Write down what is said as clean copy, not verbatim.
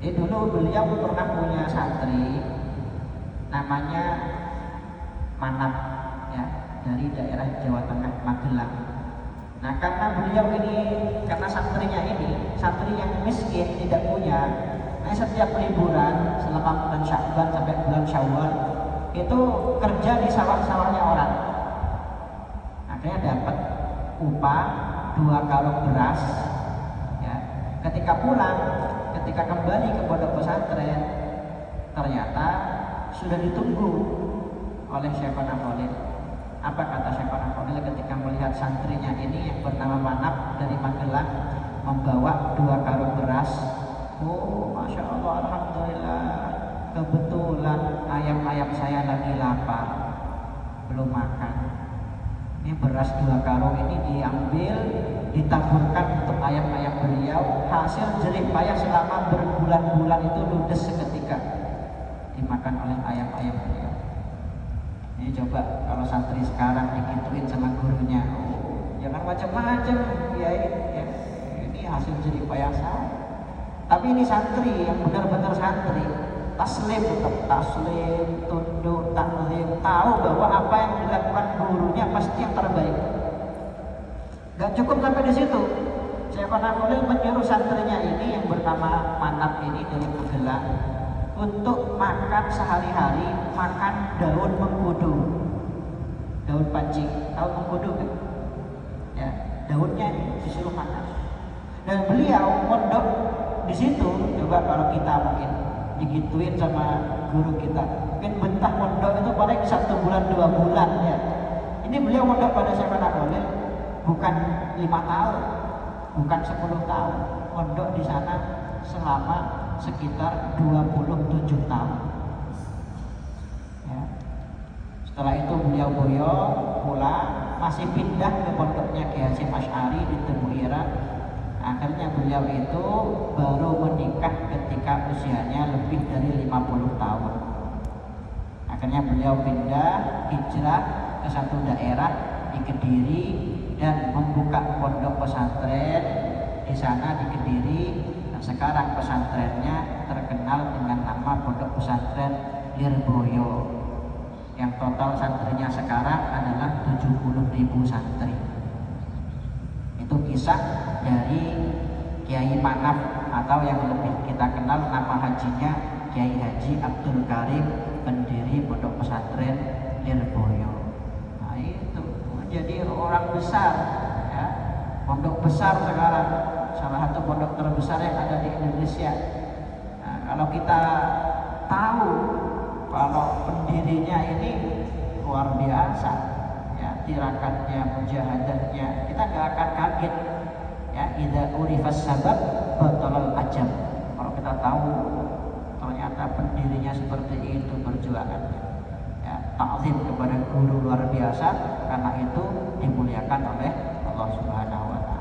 Jadi dulu beliau pernah punya santri namanya Manap, ya, dari daerah Jawa Tengah, Magelang. Nah, karena beliau ini, karena santrinya ini santri yang miskin, tidak punya, nah setiap liburan selama bulan Sya'ban sampai bulan Syawal itu kerja di sawah-sawahnya orang. Akhirnya dapat upah 2 karung beras, ya. Ketika pulang, ketika kembali ke pondok pesantren, ternyata sudah ditunggu oleh Syekhona Khalil. Apa kata Syekhona Khalil ketika melihat santrinya ini yang bernama Manap dari Magelang membawa 2 karung beras? Oh, Masya Allah, Alhamdulillah, kebetulan ayam-ayam saya lagi lapar, belum makan. Ini beras 2 karung ini diambil, ditaburkan untuk ayam-ayam beliau. Hasil jerih payah selama berbulan-bulan itu ludes seketika, dimakan oleh ayam-ayam beliau. Ini coba kalau santri sekarang digituin sama gurunya, oh, jangan macam-macam, ya, ya, ini hasil jerih payah saya. Tapi ini santri yang benar-benar santri, taslim, tetap taslim, tunduk, taklim, tahu bahwa apa yang dilakukan gurunya pasti yang terbaik. Gak cukup sampai di situ. Syekhona Khalil menyuruh santrinya ini yang bernama Manap ini dari Magelang untuk makan sehari-hari, makan daun mengkudu, daun pancing. Tahu mengkudu kan? Ya, daunnya disuruh makan. Dan beliau mondok di situ. Coba kalau kita mungkin digituin sama guru kita, mungkin betah mondok itu paling 1 bulan 2 bulan, ya. Ini beliau mondok pada Syekhona Khalil bukan 5 tahun, bukan 10 tahun, mondok di sana selama sekitar 27 tahun, ya. Setelah itu beliau boyong pulang, masih pindah ke pondoknya Kiai Hasyim Asy'ari di Tebuireng. Akhirnya beliau itu baru menikah ketika usianya lebih dari 50 tahun. Akhirnya beliau pindah hijrah ke satu daerah di Kediri dan membuka pondok pesantren di sana di Kediri. Nah, sekarang pesantrennya terkenal dengan nama Pondok Pesantren Lirboyo, yang total santrinya sekarang adalah 70.000 santri. Itu kisah dari Kiai Manap, atau yang lebih kita kenal nama hajinya Kiai Haji Abdul Karim, pendiri Pondok Pesantren Lirboyo. Nah, itu menjadi orang besar, ya. Pondok besar sekarang, salah satu pondok terbesar yang ada di Indonesia. Nah, kalau kita tahu kalau pendirinya ini luar biasa, ya, tirakannya, mujahadahnya, kita nggak akan kaget, ya. Idza urifas sabab batalal ajab. Kalau kita tahu ternyata pendirinya seperti itu perjuangannya, ya, ta'zim kepada guru luar biasa, karena itu dimuliakan oleh Allah Subhanahu wa Ta'ala.